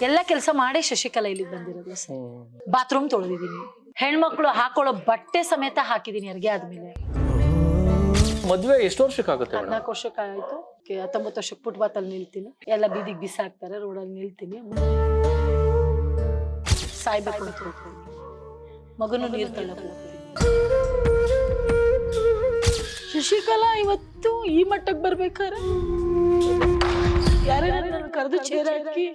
ಎಲ್ಲ ಕೆಲಸ ಮಾಡಿ ಶಶಿಕಲಾ ಇಲ್ಲಿಗೆ ಬಂದಿರೋದು ಸರ್. ಬಾತ್ರೂಮ್ ತೊಳೆದಿದ್ದೀನಿ, ಹೆಣ್ಮಕ್ಳು ಹಾಕೊಳ್ಳೋ ಬಟ್ಟೆ ಸಮೇತ ಹಾಕಿದೀನಿ ಹೆರಿಗೆ ಆದ್ಮೇಲೆ. ಮದ್ವೆ ಎಷ್ಟು ವರ್ಷಕ್ಕೆ ಆಗುತ್ತೆ? 14 ವರ್ಷಕ್ಕೆ ಆಯ್ತು. 19 ವರ್ಷಕ್ಕೆ ಫುಟ್ಪಾತಲ್ಲಿ ನಿಲ್ತೀನಿ, ಎಲ್ಲ ಬೀದಿಗೆ ಬಿಸಾಕ್ತಾರೆ, ರೋಡಲ್ಲಿ ನಿಲ್ತೀನಿ. ಸಾಯ್ಬೇಕು ಅಂತ ಹೋಗ್ತೀನಿ, ಮಗನು ನೀರು ತಳ್ಳಕ್ಕೆ ಹೋಗ್ತೀನಿ. ಶಶಿಕಲಾ ಇವತ್ತು ಈ ಮಟ್ಟಕ್ಕೆ ಬರ್ಬೇಕಾರೆ ಯಾರೇ ನನ್ನ ಕರೆದು ಚೇರ್ ಹಾಕಿ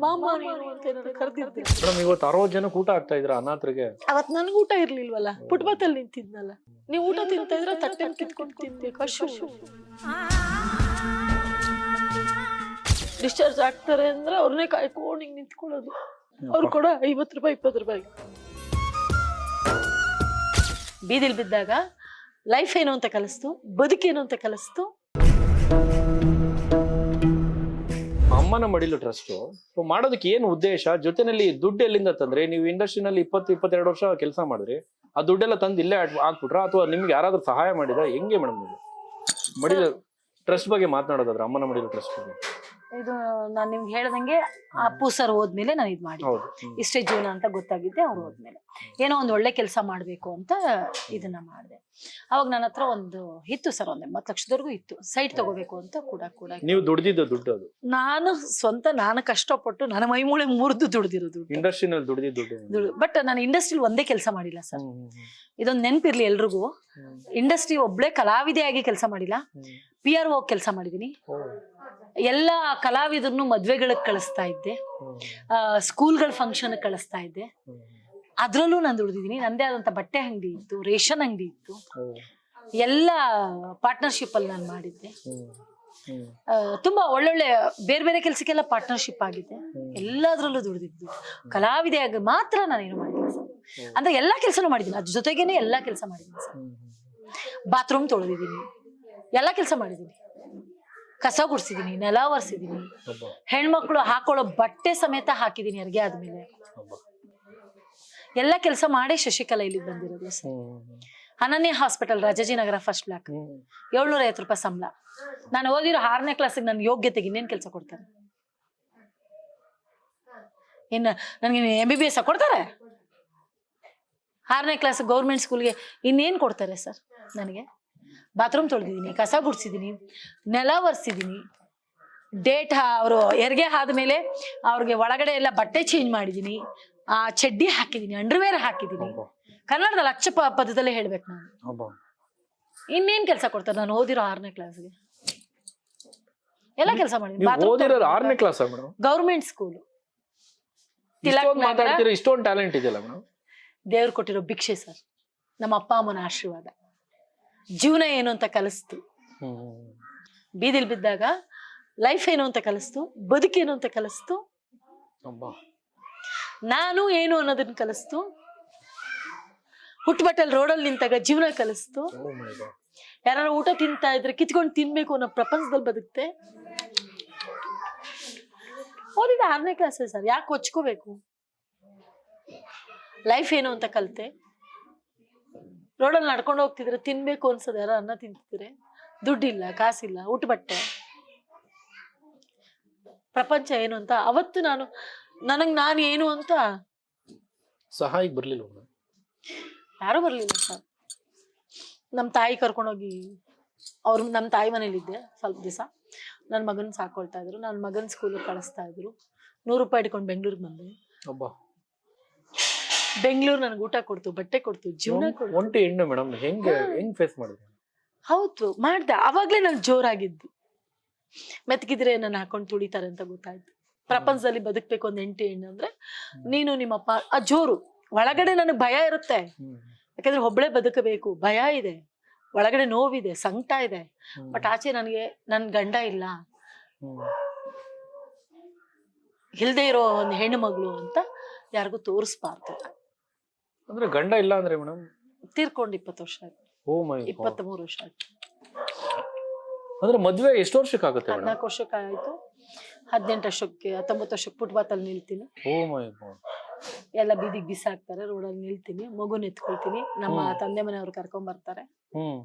ಮಾಮ ನೀನು ಅಂತ ಏನಾದ್ರು ಕರೆದಿರ್ತೀನಿ. ಇವತ್ತು 60 ಜನಕ್ಕೆ ಊಟ ಆಗ್ತಾ ಇದ್ರ ಅನಾಥರಿಗೆ? ಅವತ್ ನನ್ಗೆ ಊಟ ಇರ್ಲಿಲ್ವಲ್ಲ, ಫುಟ್ಪಾತಲ್ಲಿ ನಿಂತಿದ್ನಲ್ಲ. ನೀವು ಊಟ ತಿಂತ ಇದ್ರೆ ತಟ್ಟೆ ಕಿತ್ಕೊಂಡು ತಿನ್ಬೇಕು. ಅಶು ಡಿಸ್ಚಾರ್ಜ್ ಆಗ್ತಾರೆ ಅಂದ್ರೆ ಅವ್ರನ್ನೇ ಕಾಯ್ಕೊಂಡು ಹಿಂಗ್ ನಿಂತ್ಕೊಳ್ಳೋದು. ಅವ್ರು ಕೂಡ 50 ರೂಪಾಯಿ 20 ರೂಪಾಯಿ. ಬೀದಿಲ್ ಬಿದ್ದಾಗ ಲೈಫ್ ಏನು ಅಂತ ಕಲಿಸ್ತು, ಬದುಕೇನು ಅಂತ ಕಲಿಸ್ತು. ಅಮ್ಮನ ಮಡಿಲು ಟ್ರಸ್ಟ್ ಮಾಡೋದಕ್ಕೆ ಏನು ಉದ್ದೇಶ? ಜೊತೆನಲ್ಲಿ ದುಡ್ಡು ಎಲ್ಲಿಂದ ತಂದ್ರೆ? ನೀವು ಇಂಡಸ್ಟ್ರಿನಲ್ಲಿ 20-22 ವರ್ಷ ಕೆಲಸ ಮಾಡಿದ್ರಿ, ಆ ದುಡ್ಡೆಲ್ಲ ತಂದು ಇಲ್ಲೇ ಹಾಕ್ಬಿಟ್ರ ಅಥವಾ ನಿಮ್ಗೆ ಯಾರಾದ್ರೂ ಸಹಾಯ ಮಾಡಿದ? ಹೆಂಗೆ ಮೇಡಮ್ ಇದು ಮಡಿಲು ಟ್ರಸ್ಟ್ ಬಗ್ಗೆ ಮಾತನಾಡೋದಾದ್ರೆ, ಅಮ್ಮನ ಮಡಿಲು ಟ್ರಸ್ಟ್ ಬಗ್ಗೆ? ಇದು ನಾನು ನಿಮ್ಗೆ ಹೇಳ್ದಂಗೆ ಅಪ್ಪು ಸರ್ ಹೋದ್ಮೇಲೆ ನಾನು ಇದು ಮಾಡಿ ಇಷ್ಟೇ ಜೀವನ ಅಂತ ಗೊತ್ತಾಗಿದ್ದೆ. ಅವ್ರು ಹೋದ್ಮೇಲೆ ಏನೋ ಒಂದು ಒಳ್ಳೆ ಕೆಲಸ ಮಾಡ್ಬೇಕು ಅಂತ ಇದನ್ನ ಮಾಡಿದೆ. ಅವಾಗ ನನ್ನ ಹತ್ರ ಒಂದು ಇತ್ತು ಸರ್, 80 ಲಕ್ಷದವರೆಗೂ ಇತ್ತು. ಸೈಟ್ ತಗೋಬೇಕು ಅಂತ ಕೂಡ ನೀವು ದುಡ್ದಿದ್ದು ದುಡ್ಡು ಅದು? ನಾನು ಕಷ್ಟಪಟ್ಟು ನನ್ನ ಮೈಮೂಳೆ ಮುರಿದು ದುಡ್ದಿರೋದು. ಇಂಡಸ್ಟ್ರಿನಲ್ಲಿ ದುಡ್ಡು. ಬಟ್ ನಾನು ಇಂಡಸ್ಟ್ರಿಲಿ ಒಂದೇ ಕೆಲಸ ಮಾಡಿಲ್ಲ ಸರ್. ಇದೊಂದು ನೆನಪಿರ್ಲಿ ಎಲ್ರಿಗೂ. ಇಂಡಸ್ಟ್ರಿ ಒಬ್ಳೆ ಕಲಾವಿದೆಯಾಗಿ ಕೆಲಸ ಮಾಡಿಲ್ಲ, PRO ಕೆಲಸ ಮಾಡಿದೀನಿ. ಎಲ್ಲ ಕಲಾವಿದರನ್ನು ಮದ್ವೆಗಳಿಗೆ ಕಳಿಸ್ತಾ ಇದ್ದೆ, ಸ್ಕೂಲ್ಗಳ ಫಂಕ್ಷನ್ ಕಳಿಸ್ತಾ ಇದ್ದೆ. ಅದ್ರಲ್ಲೂ ನಾನು ದುಡ್ದಿದ್ದೀನಿ. ನಂದೇ ಆದಂತ ಬಟ್ಟೆ ಅಂಗಡಿ ಇತ್ತು, ರೇಷನ್ ಅಂಗಡಿ ಇತ್ತು, ಎಲ್ಲ ಪಾರ್ಟ್ನರ್ಶಿಪ್ ಅಲ್ಲಿ ನಾನು ಮಾಡಿದ್ದೆ. ತುಂಬಾ ಒಳ್ಳೊಳ್ಳೆ ಬೇರೆ ಬೇರೆ ಕೆಲ್ಸಕ್ಕೆಲ್ಲ ಪಾರ್ಟ್ನರ್ಶಿಪ್ ಆಗಿದೆ. ಎಲ್ಲದ್ರಲ್ಲೂ ದುಡ್ದಿದ್ದು. ಕಲಾವಿದೆಯಾಗಿ ಮಾತ್ರ ನಾನೇನು ಮಾಡಿಲ್ಲ ಸರ್. ಅಂದ್ರೆ ಎಲ್ಲಾ ಕೆಲ್ಸನೂ ಮಾಡಿದ್ದೀನಿ, ಅದ್ರ ಜೊತೆಗೇನೆ ಎಲ್ಲಾ ಕೆಲಸ ಮಾಡಿದ್ದೀನಿ ಸರ್. ಬಾತ್ರೂಮ್ ತೊಳೆದಿದ್ದೀನಿ, ಎಲ್ಲಾ ಕೆಲಸ ಮಾಡಿದ್ದೀನಿ, ಕಸ ಗುಡ್ಸಿದೀನಿ, ನೆಲ ಒರೆಸಿದೀನಿ, ಹೆಣ್ಮಕ್ಳು ಹಾಕೊಳ್ಳೋ ಬಟ್ಟೆ ಸಮೇತ ಹಾಕಿದೀನಿ ಹೆರಿಗೆ ಆದ್ಮೇಲೆ. ಎಲ್ಲ ಕೆಲಸ ಮಾಡಿ ಶಶಿಕಲಾ ಇಲ್ಲಿಗೆ ಬಂದಿರೋದು ಸರ್. ಅನನ್ಯ ಹಾಸ್ಪಿಟಲ್, ರಾಜಾಜಿನಗರ, ಫಸ್ಟ್ ಬ್ಲಾಕ್, 750 ರೂಪಾಯಿ ಸಂಬಳ. ನಾನು ಓದಿರೋ 6ನೇ ಕ್ಲಾಸಿಗೆ ನನ್ನ ಯೋಗ್ಯತೆಗೆ ಇನ್ನೇನ್ ಕೆಲಸ ಕೊಡ್ತಾರೆ? ಇನ್ನ ನನ್ಗೆ MBBS ಕೊಡ್ತಾರೆ? 6ನೇ ಕ್ಲಾಸ್ ಗೌರ್ಮೆಂಟ್ ಸ್ಕೂಲ್ಗೆ ಇನ್ನೇನ್ ಕೊಡ್ತಾರೆ ಸರ್ ನನಗೆ? ಬಾತ್ರೂಮ್ ತೊಳೆದಿದ್ದೀನಿ, ಕಸ ಗುಡ್ಸಿದೀನಿ, ನೆಲ ಒರೆಸಿದೀನಿ. ಡೇಟ್ ಅವರು ಹೆರಿಗೆ ಆದ್ಮೇಲೆ ಅವ್ರಿಗೆ ಒಳಗಡೆ ಎಲ್ಲ ಬಟ್ಟೆ ಚೇಂಜ್ ಮಾಡಿದೀನಿ, ಚಡ್ಡಿ ಹಾಕಿದೀನಿ, ಅಂಡರ್ವೇರ್ ಹಾಕಿದೀನಿ. ಕನ್ನಡದಲ್ಲಿ ಅಚ್ಚ ಪದದಲ್ಲೇ ಹೇಳ್ಬೇಕು ನಾನು. ಇನ್ನೇನ್ ಕೆಲಸ ಕೊಡ್ತಾರೆ? ನಾನು ಓದಿರೋ 6ನೇ ಕ್ಲಾಸ್ಗೆ ಎಲ್ಲ ಕೆಲಸ ಮಾಡಿದೀನಿ. ಗೌರ್ಮೆಂಟ್ ಸ್ಕೂಲ್, ಇಷ್ಟೊಂದು ಟ್ಯಾಲೆಂಟ್ ಇದೆಯಲ್ಲ ಮೇಡಮ್. ದೇವ್ರು ಕೊಟ್ಟಿರೋ ಭಿಕ್ಷೆ ಸರ್. ನಮ್ಮ ಅಪ್ಪ ಅಮ್ಮನ ಆಶೀರ್ವಾದ. ಜೀವನ ಏನು ಅಂತ ಕಲಿಸ್ತು. ಬೀದಿಲ್ ಬಿದ್ದಾಗ ಲೈಫ್ ಏನು ಅಂತ ಕಲಿಸ್ತು, ಬದುಕೇನು ಅಂತ ಕಲಿಸ್ತು, ನಾನು ಏನು ಅನ್ನೋದನ್ನ ಕಲಿಸ್ತು. ಹುಟ್ಟುಬಟ್ಟಲ್ಲಿ ರೋಡಲ್ಲಿ ನಿಂತಾಗ ಜೀವನ ಕಲಿಸ್ತು. ಯಾರು ಊಟ ತಿಂತಾ ಇದ್ರೆ ಕಿತ್ಕೊಂಡು ತಿನ್ಬೇಕು ಅನ್ನೋ ಪ್ರಪಂಚದಲ್ಲಿ ಬದುಕ್ತೆ. ಓದಿದ 6ನೇ ಕ್ಲಾಸ್ ಸರ್, ಯಾಕೆ ಹೊಚ್ಕೋಬೇಕು? ಲೈಫ್ ಏನು ಅಂತ ಕಲಿತೆ. ರೋಡಲ್ಲಿ ನಡ್ಕೊಂಡು ಹೋಗ್ತಿದ್ರೆ ತಿನ್ಬೇಕು ಅನ್ಸದ, ಯಾರು ಅನ್ನ ತಿಂತಿದ್ರೆ, ದುಡ್ಡಿಲ್ಲ, ಕಾಸಿಲ್ಲ, ಊಟ ಬಟ್ಟೆ, ಪ್ರಪಂಚ ಏನು ಅಂತ ಅವತ್ತು ನಾನು ಏನು ಅಂತ ಸಹಾಯಕ್ಕೆ ಬರ್ಲಿಲ್ಲ, ಯಾರು ಬರ್ಲಿಲ್ಲ ಸರ್. ನಮ್ಮ ತಾಯಿ ಕರ್ಕೊಂಡೋಗಿ, ಅವ್ರು ನಮ್ಮ ತಾಯಿ ಮನೇಲಿದ್ದೆ ಸ್ವಲ್ಪ ದಿವಸ. ನನ್ನ ಮಗನ್ ಸಾಕೊಳ್ತಾ ಇದ್ರು, ನನ್ನ ಮಗನ್ ಸ್ಕೂಲಿಗೆ ಕಳಿಸ್ತಾ ಇದ್ರು. 100 ರೂಪಾಯಿ ಇಟ್ಕೊಂಡು ಬೆಂಗ್ಳೂರಿಗೆ ಬಂದೆ. ಬೆಂಗಳೂರು ನನಗೆ ಊಟ ಕೊಡ್ತು, ಬಟ್ಟೆ ಕೊಡ್ತು, ಜೀವನ ಕೊಡ್ತು. ಒಂಟಿ ಹೆಣ್ಣು ಮೇಡಮ್, ಹೆಂಗ್ ಫೇಸ್ ಮಾಡಿದ್ರಿ? ಹೌದು ಮಾಡ್ದೆ. ಅವಾಗ್ಲೇ ನಾನು ಜೋರಾಗಿದ್ದು. ಮೆತ್ಕಿದ್ರೆ ನನ್ನ ಹಾಕೊಂಡು ತುಳಿತಾರೆ ಅಂತ ಗೊತ್ತಾಯ್ತು. ಪ್ರಪಂಚದಲ್ಲಿ ಬದುಕ್ಬೇಕು ಒಂದ್ ಹೆಣ್ಣು ಅಂದ್ರೆ ನೀನು ನಿಮ್ಮಪ್ಪ. ಆ ಜೋರು ಒಳಗಡೆ ನನಗೆ ಭಯ ಇರುತ್ತೆ, ಯಾಕಂದ್ರೆ ಒಬ್ಳೆ ಬದುಕಬೇಕು, ಭಯ ಇದೆ, ಒಳಗಡೆ ನೋವಿದೆ, ಸಂಕಟ ಇದೆ. ಬಟ್ ಆಚೆ ನನಗೆ ನನ್ ಗಂಡ ಇಲ್ಲ, ಇಲ್ದೇ ಇರೋ ಒಂದು ಹೆಣ್ಣು ಮಗಳು ಅಂತ ಯಾರಿಗೂ ತೋರಿಸ್ಬಾರ್ದು. ಅಂದ್ರೆ ಗಂಡ ಇಲ್ಲ ಅಂದ್ರೆ ಮೇಡಮ್? ತೀರ್ಕೊಂಡು 20 ವರ್ಷ ಆಯ್ತು. 23 ವರ್ಷ ಆಯ್ತು. ಅಂದ್ರೆ ಮದ್ವೆ ಎಷ್ಟು ವರ್ಷಕ್ಕೆ ಆಗುತ್ತೆ? 14 ವರ್ಷಕ್ಕೆ ಆಯ್ತು. 18 ವರ್ಷಕ್ಕೆ 19 ವರ್ಷಕ್ಕೆ ಫುಟ್ಪಾತಲ್ಲಿ ನಿಲ್ತೀನಿ. ಎಲ್ಲ ಬೀದಿಗೆ ಬಿಸಾಕ್ತಾರೆ, ರೋಡಲ್ಲಿ ನಿಲ್ತೀನಿ, ಮಗುನ ಎತ್ಕೊಳ್ತೀನಿ. ನಮ್ಮ ತಂದೆ ಮನೆಯವ್ರು ಕರ್ಕೊಂಡ್ ಬರ್ತಾರೆ,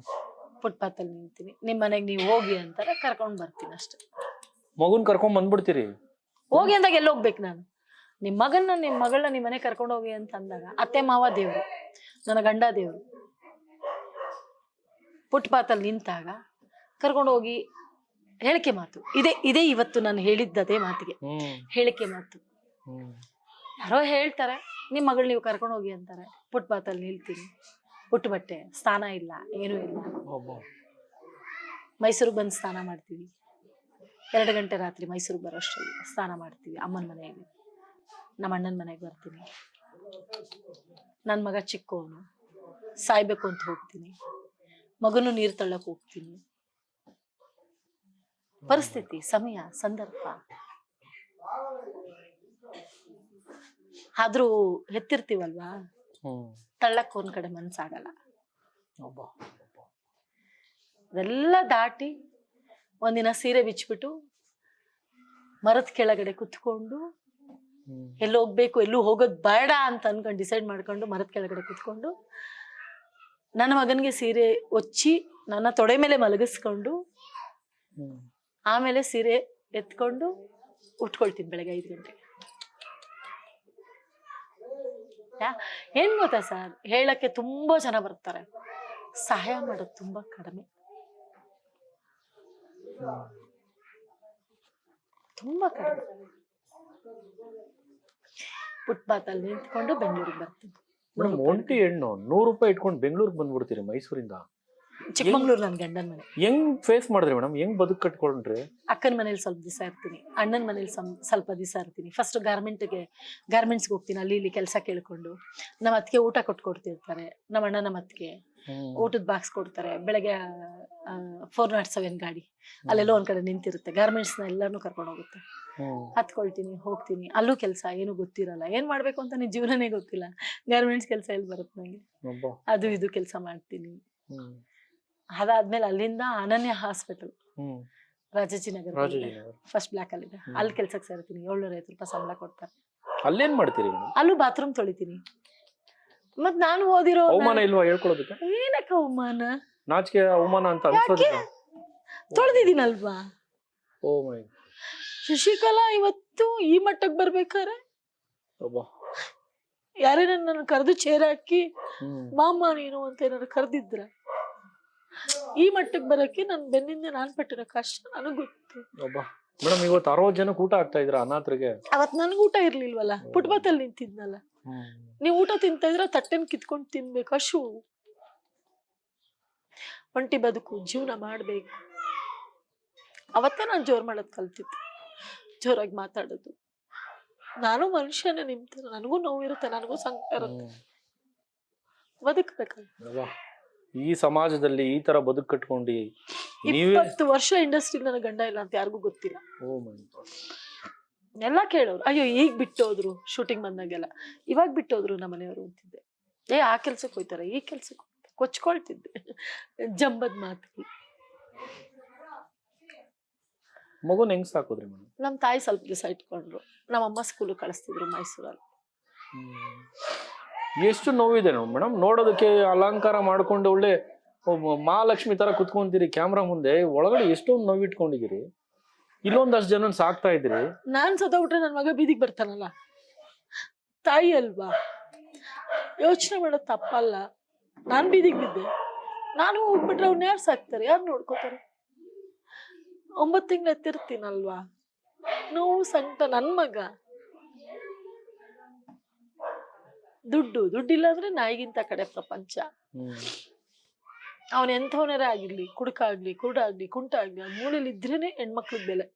ಫುಟ್ಪಾತಲ್ಲಿ ನಿಲ್ತೀನಿ. ನಿಮ್ ಮನೆಗೆ ನೀವು ಹೋಗಿ ಅಂತಾರೆ, ಕರ್ಕೊಂಡ್ ಬರ್ತೀನಿ ಅಷ್ಟೇ. ಮಗುನ್ ಕರ್ಕೊಂಡ್ ಬಂದ್ಬಿಡ್ತೀರಿ? ಹೋಗಿ ಅಂದಾಗ ಎಲ್ಲಿ ಹೋಗ್ಬೇಕು ನಾನು? ನಿಮ್ ಮಗಳನ್ನ ನಿಮ್ ಮನೆ ಕರ್ಕೊಂಡು ಹೋಗಿ ಅಂತ ಅಂದಾಗ ಅತ್ತೆ ಮಾವ ದೇವ್ರು, ನನ್ನ ಗಂಡ ದೇವ್ರು. ಫುಟ್ಪಾತಲ್ಲಿ ನಿಂತಾಗ ಕರ್ಕೊಂಡು ಹೋಗಿ ಹೇಳಿಕೆ ಮಾತು ಇದೇ ಇವತ್ತು ನಾನು ಹೇಳಿದ್ದದೇ ಮಾತಿಗೆ ಹೇಳಿಕೆ ಮಾತು. ಯಾರೋ ಹೇಳ್ತಾರೆ ನಿಮ್ ಮಗಳು ನೀವು ಕರ್ಕೊಂಡು ಹೋಗಿ ಅಂತಾರೆ, ಫುಟ್ಪಾತಲ್ಲಿ ನಿಲ್ತೀನಿ, ಪುಟ್ಟು ಬಟ್ಟೆ, ಸ್ನಾನ ಇಲ್ಲ, ಏನೂ ಇಲ್ಲ. ಮೈಸೂರಿಗೆ ಬಂದು ಸ್ನಾನ ಮಾಡ್ತೀವಿ, 2 ಗಂಟೆ ರಾತ್ರಿ ಮೈಸೂರಿಗೆ ಬರೋಷ್ಟರಲ್ಲಿ ಸ್ನಾನ ಮಾಡ್ತೀವಿ. ಅಮ್ಮನ ಮನೆಗೆ, ನಮ್ಮ ಅಣ್ಣನ ಮನೆಗೆ ಬರ್ತೀನಿ. ನನ್ನ ಮಗ ಚಿಕ್ಕವನು, ಸಾಯ್ಬೇಕು ಅಂತ ಹೋಗ್ತೀನಿ, ಮಗನು ನೀರು ತಳ್ಳಕ್ ಹೋಗ್ತೀನಿ. ಪರಿಸ್ಥಿತಿ, ಸಮಯ, ಸಂದರ್ಭ. ಆದ್ರೂ ಎತ್ತಿರ್ತೀವಲ್ವಾ, ತಳ್ಳಕ್ ಒಂದ್ ಕಡೆ ಮನ್ಸಾಗಲ್ಲ. ಅದೆಲ್ಲ ದಾಟಿ ಒಂದಿನ ಸೀರೆ ಬಿಚ್ಬಿಟ್ಟು ಮರದ ಕೆಳಗಡೆ ಕುತ್ಕೊಂಡು, ಎಲ್ಲೂ ಹೋಗ್ಬೇಕು ಎಲ್ಲೂ ಹೋಗೋದ್ ಬೇಡ ಅಂತ ಅನ್ಕೊಂಡು ಡಿಸೈಡ್ ಮಾಡ್ಕೊಂಡು ಮರದ ಕೆಳಗಡೆ ಕುತ್ಕೊಂಡು ನನ್ನ ಮಗನ್ಗೆ ಸೀರೆ ಒಚ್ಚಿ ನನ್ನ ತೊಡೆ ಮೇಲೆ ಮಲಗಿಸ್ಕೊಂಡು ಆಮೇಲೆ ಸೀರೆ ಎತ್ಕೊಂಡು ಉಟ್ಕೊಳ್ತೀನಿ ಬೆಳಗ್ಗೆ 5 ಗಂಟೆಗೆ. ಏನ್ ಗೊತ್ತಾ ಸರ್, ಹೇಳಕ್ಕೆ ತುಂಬಾ ಜನ ಬರ್ತಾರೆ, ಸಹಾಯ ಮಾಡೋದು ತುಂಬಾ ಕಡಿಮೆ, ತುಂಬಾ ಕಡಿಮೆ. ಫುಟ್ಪಾತಲ್ಲಿ ನಿಂತ್ಕೊಂಡು ಬೆಂಗಳೂರಿಗೆ ಬರ್ತೀನಿ. ಮೇಡಮ್, ಒಂಟಿ ಹೆಣ್ಣು 100 ರೂಪಾಯಿ ಇಟ್ಕೊಂಡು ಬೆಂಗಳೂರಿಗೆ ಬಂದ್ಬಿಡ್ತೀರಿ ಮೈಸೂರಿಂದ? ಚಿಕ್ಕಮಂಗ್ಳೂರ್ ನನ್ ಗಂಡನ ಮನೆ. ಹೆಂಗ್ ಫೇಸ್ ಮಾಡಿದ್ರಿ ಮೇಡಮ್? ಹೆಂಗ್ ಬದುಕು ಕಟ್ಕೊಂಡ್ರಿ? ಅಕ್ಕನ ಮನೇಲಿ ಸ್ವಲ್ಪ ದಿವಸ ಇರ್ತೀನಿ, ಅಣ್ಣನ ಮನೇಲಿ ಸ್ವಲ್ಪ ದಿವಸ ಇರ್ತೀನಿ. ಫಸ್ಟ್ ಗಾರ್ಮೆಂಟ್ಸ್ಗೆ ಹೋಗ್ತೀನಿ, ಅಲ್ಲಿ ಇಲ್ಲಿ ಕೆಲಸ ಕೇಳ್ಕೊಂಡು. ನಮ್ಮ ಅತ್ತಿಗೆ ಊಟ ಕೊಟ್ಕೊಡ್ತಿರ್ತಾರೆ, ನಮ್ಮ ಅಣ್ಣ ನಮ್ಮ ಅತ್ತಿಗೆ ಊಟದ ಬಾಕ್ಸ್ ಕೊಡ್ತಾರೆ. ಬೆಳಗ್ಗೆ 407 ಗಾಡಿ ಅಲ್ಲೆಲ್ಲೋ ಒಂದ್ ಕಡೆ ನಿಂತಿರುತ್ತೆ, ಗಾರ್ಮೆಂಟ್ಸ್ನ ಎಲ್ಲಾನು ಕರ್ಕೊಂಡು ಹೋಗುತ್ತೆ. ಹತ್ಕೊಳ್ತೀನಿ, ಹೋಗ್ತೀನಿ. ಅಲ್ಲೂ ಕೆಲಸ ಏನು ಗೊತ್ತಿರಲ್ಲ, ಏನ್ ಮಾಡ್ಬೇಕು ಅಂತ ನಿನ್ ಜೀವನನೇ ಗೊತ್ತಿಲ್ಲ. ಗಾರ್ಮೆಂಟ್ಸ್ ಕೆಲಸ ಎಲ್ಲಿ ಬರುತ್ತೆ ನಂಗೆ? ಅದು ಇದು ಕೆಲಸ ಮಾಡ್ತೀನಿ. ಅದಾದ್ಮೇಲೆ ಅಲ್ಲಿಂದ ಅನನ್ಯ ಹಾಸ್ಪಿಟಲ್, ರಾಜಾಜಿನಗರ, ಫಸ್ಟ್ ಬ್ಲಾಕ್ ಅಲ್ಲಿ ಇದೆ, ಅಲ್ಲಿ ಕೆಲ್ಸಕ್ಕೆ ಸೇರ್ತೀನಿ. 750 ರೂಪಾಯಿ ಸಂಬಳ ಕೊಡ್ತಾರೆ. ಅಲ್ಲೇನ್ ಮಾಡ್ತೀರಿ? ಅಲ್ಲೂ ಬಾತ್ರೂಮ್ ತೊಳಿತೀನಿ. ಮತ್ ನಾನು ಓದಿರೋ ಅವಮಾನ ಇಲ್ವಾ ಹೇಳ್ಕೊಳ್ಳೋದಕ್ಕೆ? ಏನಕ್ಕ ಅವಮಾನ, ನಾಚಿಕೆ ಅವಮಾನ ಅಂತ ಅನ್ಸೋದಿಲ್ಲ? ತೊಳೆದಿದ್ದೀನಲ್ವಾ. ಓ ಮೈ, ಶಶಿಕಲಾ ಇವತ್ತು ಈ ಮಟ್ಟಕ್ಕೆ ಬರ್ಬೇಕಾರೆ ಯಾರೇ ನನ್ನ ಕರೆದು ಚೇರ್ ಹಾಕಿ ಮಾಮ ನೀನು ಅಂತ ಏನಾರು ಕರೆದಿದ್ರ, ಈ ಮಟ್ಟಕ್ಕೆ ಬರಕ್ಕೆ ನನ್ ಬೆನ್ನಿಂದ ನಾನ್ ಪಟ್ಟಿರೋ ಕಷ್ಟ ನನಗ್ ಗೊತ್ತು. ಮೇಡಮ್, ಇವತ್ತು 60 ಜನಕ್ಕೆ ಊಟ ಆಗ್ತಾ ಇದ್ರ ಅನಾಥರಿಗೆ? ಅವತ್ ನನ್ಗ ಊಟ ಇರ್ಲಿಲ್ವಲ್ಲ, ಫುಟ್ಪಾತಲ್ಲಿ ನಿಂತಿದ್ನಲ್ಲ. ನೀವ್ ಊಟ ತಿಂತ ಇದ್ರ ತಟ್ಟೆನ್ ಕಿತ್ಕೊಂಡ್ ತಿನ್ಬೇಕು. ಅಶು ಒಂಟಿ ಬದುಕು, ಜೀವನ ಮಾಡ್ಬೇಕು. ಅವತ್ತೇ ನಾನ್ ಜೋರ್ ಮಾಡೋದ್ ಕಲ್ತಿದ್ದೆ, ಜೋರಾಗಿ ಮಾತಾಡೋದು. ನಾನು ಮನುಷ್ಯನೇ, ನಿಮ್ತರ ನನಗೂ ನೋವಿರುತ್ತೆ, ನನಗೂ ಸಂಕಟ ಇರುತ್ತೆ, ಬದುಕ್ಬೇಕಲ್ಲ. ಈ ಸಮಾಜದಲ್ಲಿ ಈ ತರ ಬದುಕು ಕಟ್ಕೊಂಡು 20 ವರ್ಷ ಇಂಡಸ್ಟ್ರಿ ನನ್ನ ಗಂಡ ಇಲ್ಲ ಅಂತ ಯಾರಿಗೂ ಗೊತ್ತಿಲ್ಲ. ಎಲ್ಲ ಕೇಳೋರು, ಅಯ್ಯೋ ಈಗ ಬಿಟ್ಟೋದ್ರು ಶೂಟಿಂಗ್ ಬಂದಾಗೆಲ್ಲ, ಇವಾಗ ಬಿಟ್ಟೋದ್ರು ನಮ್ಮ ಮನೆಯವರು ಅಂತಿದ್ದೆ. ಆ ಕೆಲ್ಸಕ್ಕೆ ಹೋಯ್ತಾರೆ, ಈ ಕೆಲ್ಸಕ್ಕೆ ಕೊಚ್ಕೊಳ್ತಿದ್ದೆ ಜಂಬದ್ ಮಾತು. ಮಗುನ ಹೆಂಗ್ ಸಾಕೋದ್ರಿ ಮೇಡಮ್? ನಮ್ ತಾಯಿ ಸ್ವಲ್ಪ ದಿವಸ ಇಟ್ಕೊಂಡ್ರು, ನಮ್ಮಮ್ಮ ಸ್ಕೂಲ್ ಕಳಿಸ್ತಿದ್ರು ಮೈಸೂರಲ್ಲಿ. ಎಷ್ಟು ನೋವಿದೆ ಮೇಡಮ್, ನೋಡೋದಕ್ಕೆ ಅಲಂಕಾರ ಮಾಡ್ಕೊಂಡು ಒಳ್ಳೆ ಮಹಾಲಕ್ಷ್ಮಿ ತರ ಕುತ್ಕೊಂತೀರಿ ಕ್ಯಾಮ್ರಾ ಮುಂದೆ, ಒಳಗಡೆ ಎಷ್ಟೊಂದು ನೋವಿಟ್ಕೊಂಡಿದ್ದೀರಿ. ಇಲ್ಲೊಂದಷ್ಟು ಜನ ಸಾಕ್ತಾ ಇದ್ರಿ. ನಾನ್ ಸತ್ತೋಗ್ಬಿಟ್ರೆ ನನ್ ಮಗ ಬೀದಿಗೆ ಬರ್ತಾನಲ್ಲ, ತಾಯಿ ಅಲ್ವಾ, ಯೋಚನೆ ಮಾಡೋದ್ ತಪ್ಪಲ್ಲ. ನಾನ್ ಬೀದಿಗೆ ಬಿದ್ದೆ, ನಾನು ಹೋಗ್ಬಿಟ್ರೆ ಅವ್ನ ಯಾರು ಸಾಕ್ತಾರೆ, ಯಾರು ನೋಡ್ಕೋತಾರೆ? 9 ತಿಂಗಳು ಎತ್ತಿರ್ತೀನಲ್ವಾ, ನೋವು ಸಂಕಟ. ನನ್ ಮಗ ದುಡ್ಡಿಲ್ಲ ಅಂದ್ರೆ ನಾಯಿಗಿಂತ ಕಡೆ ಪ್ರಪಂಚ. ಅವನ್ ಎಂಥವನೇ ಆಗಿರ್ಲಿ, ಕುಡುಕ ಆಗ್ಲಿ, ಕುರುಡಾಗ್ಲಿ, ಕುಂಟ ಆಗ್ಲಿ, ಆ ಮೂಲೆಯಲ್ಲಿ ಇದ್ರೇನೆ ಹೆಣ್ಮಕ್ಳದ್ ಬೆಲೆ.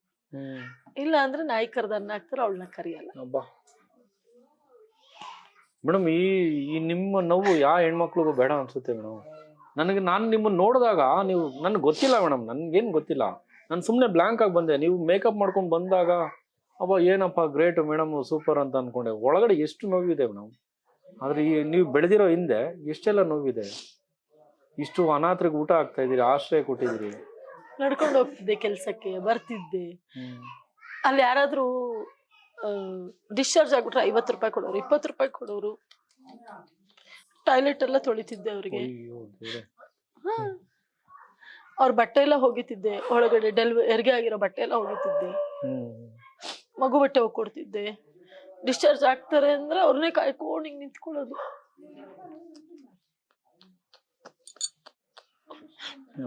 ಇಲ್ಲ ಅಂದ್ರೆ ನಾಯಿ ಕರ್ದ ಅನ್ನ ಹಾಕ್ತಾರ, ಅವಳನ್ನ ಕರಿಯಲ್ಲ. ಮೇಡಮ್, ಈ ನಿಮ್ಮ ನೋವು ಯಾವ ಹೆಣ್ಮಕ್ಳಿಗೂ ಬೇಡ ಅನ್ಸುತ್ತೆ ಮೇಡಮ್. ನಾನು ನಿಮ್ಮನ್ನ ನೋಡಿದಾಗ, ನೀವು ನನ್ಗೆ ಗೊತ್ತಿಲ್ಲ ಮೇಡಮ್, ನನ್ಗೇನ್ ಗೊತ್ತಿಲ್ಲ, ನಾನು ಸುಮ್ನೆ ಬ್ಲಾಂಕ್ ಆಗಿ ಬಂದೆ. ನೀವು ಮೇಕಪ್ ಮಾಡ್ಕೊಂಡು ಬಂದಾಗ ಏನಪ್ಪ ಗ್ರೇಟ್ ಮೇಡಮ್, ಸೂಪರ್ ಅಂತ ಅನ್ಕೊಂಡೆ. ಒಳಗಡೆ ಎಷ್ಟು ನೋವಿದೆ ಮೇಡಮ್. ಆದ್ರೆ ನೀವು ಬೆಳೆದಿರೋ ಹಿಂದೆ ಎಷ್ಟೆಲ್ಲ ನೋವಿದೆ. ಇಷ್ಟು ಅನಾಥರಿಗೆ ಊಟ ಆಗ್ತಾ ಇದೀರಿ, ಆಶ್ರಯ ಕೊಟ್ಟಿದ್ದೀರಿ. ನಡ್ಕೊಂಡು ಹೋಗ್ತಿದ್ದೆ ಕೆಲ್ಸಕ್ಕೆ, ಬರ್ತಿದ್ದೆ. ಅಲ್ಲಿ ಯಾರಾದ್ರೂ ಡಿಸ್ಚಾರ್ಜ್ ಆಗ್ಬಿಟ್ರೆ 50 ರೂಪಾಯಿ ಕೊಡೋರು, 20 ರೂಪಾಯಿ ಕೊಡೋರು. ಟಾಯ್ಲೆಟ್ ಎಲ್ಲ ತೊಳಿತಿದ್ದೆ ಅವ್ರಿಗೆ. ಅವ್ರ ಬಟ್ಟೆ ಎಲ್ಲ ಹೋಗಿತಿದ್ದೆ, ಒಳಗಡೆ ಹೆರಿಗೆ ಆಗಿರೋ ಬಟ್ಟೆ ಎಲ್ಲ ಹೋಗಿತಿದ್ದೆ. ಮಗು ಬಟ್ಟೆ ಹೋಗಿ ಕೊಡ್ತಿದ್ದೆ. ಡಿಸ್ಚಾರ್ಜ್ ಆಗ್ತಾರೆ ಅಂದ್ರೆ ಅವ್ರನ್ನೇ ಕಾಯ್ಕೊಂಡು ಹಿಂಗ್ ನಿಂತ್ಕೊಳ್ಳೋದು.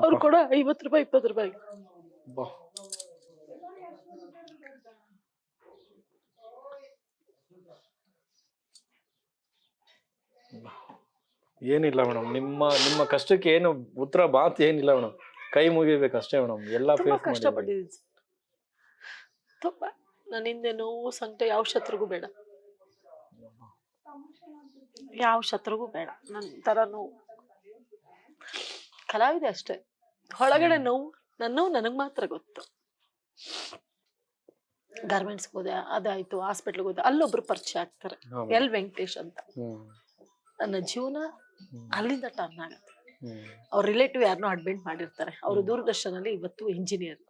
ಅವ್ರು ಕೂಡ 50 ರೂಪಾಯಿ 20 ರೂಪಾಯಿ. ಬಾ. ಏನಿಲ್ಲ ಮೇಡಮ್, ನಿಮ್ಮ ಕಷ್ಟಕ್ಕೆ ಏನು ಉತ್ತರ ಬಾತ್ ಏನಿಲ್ಲ ಮೇಡಮ್, ಕೈ ಮುಗಿಬೇಕು ಅಷ್ಟೇ ಮೇಡಮ್. ಎಲ್ಲ ತುಂಬಾ ಫೇಸ್ ಕಷ್ಟಪಟ್ಟಿದ್ದೀನಿ ತುಂಬಾ. ನನ್ನ ಹಿಂದೆ ನೋವು ಸಂಕಟ ಯಾವ ಶತ್ರುಗೂ ಬೇಡ, ಯಾವ ಶತ್ರುಗೂ ಬೇಡ ನನ್ ತರ ನೋವು. ಕಲಾವಿದೆ ಅಷ್ಟೇ, ಒಳಗಡೆ ನೋವು ನನ್ನ ನನಗ್ ಮಾತ್ರ ಗೊತ್ತು. ಗಾರ್ಮೆಂಟ್ಸ್ ಹೋದೆ, ಅದಾಯ್ತು, ಹಾಸ್ಪಿಟ್ಲ್ಗೆ ಹೋದೆ, ಅಲ್ಲೊಬ್ರು ಪರಿಚಯ ಆಗ್ತಾರೆ, ಎಲ್ ವೆಂಕಟೇಶ್ ಅಂತ. ನನ್ನ ಜೀವನ ಅಲ್ಲಿಂದ ಟರ್ನ್ ಆಗುತ್ತೆ. ಅವ್ರ ರಿಲೇಟಿವ್ ಯಾರನ್ನೋ ಅಡ್ಮಿಟ್ ಮಾಡಿರ್ತಾರೆ, ಅವರು ದೂರದರ್ಶನಲ್ಲಿ ಇವತ್ತು ಇಂಜಿನಿಯರ್.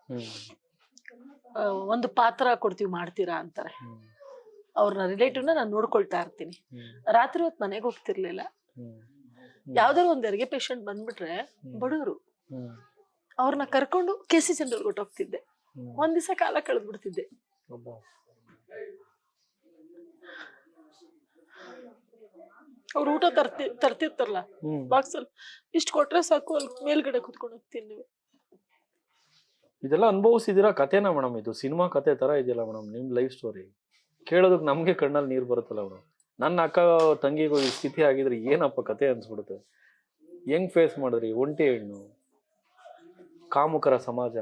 ಒಂದು ಪಾತ್ರ ಕೊಡ್ತೀವಿ ಮಾಡ್ತೀರಾ ಅಂತಾರೆ. ಅವ್ರನ್ನ ರಿಲೇಟಿವ್ನ ನಾನು ನೋಡ್ಕೊಳ್ತಾ ಇರ್ತೀನಿ. ರಾತ್ರಿ ಹೊತ್ತು ಮನೆಗೆ ಹೋಗ್ತಿರ್ಲಿಲ್ಲ. ಯಾವ್ದಾದ್ರು ಒಂದ್ ಹೆರಿಗೆ ಪೇಷಂಟ್ ಬಂದ್ಬಿಟ್ರೆ ಬಡವರು, ಅವ್ರನ್ನ ಕರ್ಕೊಂಡು KC ಸೆಂಟರ್ ಹೊಟ್ಟೋಗ್ತಿದ್ದೆ. ಒಂದ್ ದಿವಸ ಕಾಲ ಕಳೆದ್ಬಿಡ್ತಿದ್ದೆ. ಅವ್ರು ಊಟ ತರ್ತಿರ್ತಾರಲ್ಲ ಬಾಕ್ಸ್ ಅಲ್ಲಿ, ಇಷ್ಟು ಕೊಟ್ರೆ ಸಾಕು, ಅಲ್ಲಿ ಮೇಲ್ಗಡೆ ಕುತ್ಕೊಂಡು ಹೋಗ್ತೀನಿ. ಇದೆಲ್ಲ ಅನುಭವಿಸಿದಿರಾ ಕಥೆನಾ ಮೇಡಮ್? ಇದು ಸಿನಿಮಾ ಕತೆ ತರ ಇದೆಯಲ್ಲ ಮೇಡಮ್ ನಿಮ್ ಲೈಫ್ ಸ್ಟೋರಿ. ಕೇಳೋದಕ್ಕೆ ನಮ್ಗೆ ಕಣ್ಣಲ್ಲಿ ನೀರು ಬರುತ್ತಲ್ಲ ಮೇಡಮ್. ನನ್ನ ಅಕ್ಕ ತಂಗಿಗೂ ಈ ಸ್ಥಿತಿ ಆಗಿದ್ರೆ ಏನಪ್ಪ ಕತೆ ಅನ್ಸ್ಬಿಡುತ್ತೆ. ಹೆಂಗ್ ಫೇಸ್ ಮಾಡಿದ್ರಿ? ಒಂಟಿ ಹೆಣ್ಣು, ಕಾಮುಕರ ಸಮಾಜ,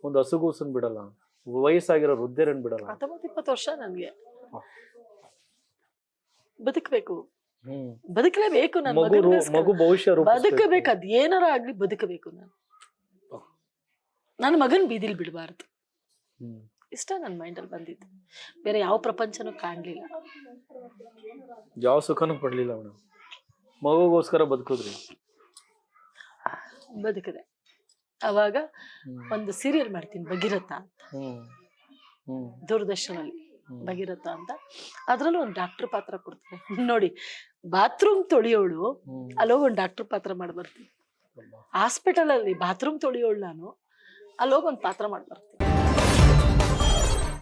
ಒಂದು ಹಸುಗೂಸನ್ ಬಿಡಲ್ಲ, ವಯಸ್ಸಾಗಿರೋ ವೃದ್ಧರನ್ ಬಿಡಲ್ಲ. 19-20 ವರ್ಷ ನನ್ಗೆ ಬದುಕಬೇಕು, ಬದುಕಲೇಬೇಕು. ನಾನು ಮಗು ಭವಿಷ್ಯ ಬದುಕಬೇಕು, ಅದ್ ಏನಾರ ಆಗ್ಲಿ ಬದುಕಬೇಕು. ನನ್ನ ಮಗನ್ ಬೀದಿಲ್ ಬಿಡಬಾರ್ದು, ಇಷ್ಟ ನನ್ ಮೈಂಡ್ ಅಲ್ಲಿ ಬಂದಿದ್ದು. ಬೇರೆ ಯಾವ ಪ್ರಪಂಚನೂ ಕಾಣ್ಲಿಲ್ಲ, ಯಾವ ಸುಖನೂ ಪಡ್ಲಿಲ್ಲ ಮೇಡಮ್. ಮಗುಗೋಸ್ಕರ ಬದುಕಿದ್ರಿ, ಬದುಕದೆ. ಅವಾಗ ಒಂದು ಸೀರಿಯಲ್ ಮಾಡ್ತೀನಿ ಭಗೀರಥ ಅಂತ, ದೂರದರ್ಶನಲ್ಲಿ ಭಗೀರಥ ಅಂತ. ಅದ್ರಲ್ಲೂ ಒಂದು ಡಾಕ್ಟರ್ ಪಾತ್ರ ಕೊಡ್ತಾರೆ ನೋಡಿ. ಬಾತ್ರೂಮ್ ತೊಳಿಯೋಳು, ಅಲ್ಲೋಗಿ ಒಂದು ಡಾಕ್ಟರ್ ಪಾತ್ರ ಮಾಡಿ ಬರ್ತೀನಿ. ಹಾಸ್ಪಿಟಲ್ ಅಲ್ಲಿ ಬಾತ್ರೂಮ್ ತೊಳಿಯೋಳು ನಾನು, ಅಲ್ಲೋಗಿ ಒಂದು ಪಾತ್ರ ಮಾಡಿ ಬರ್ತೀನಿ.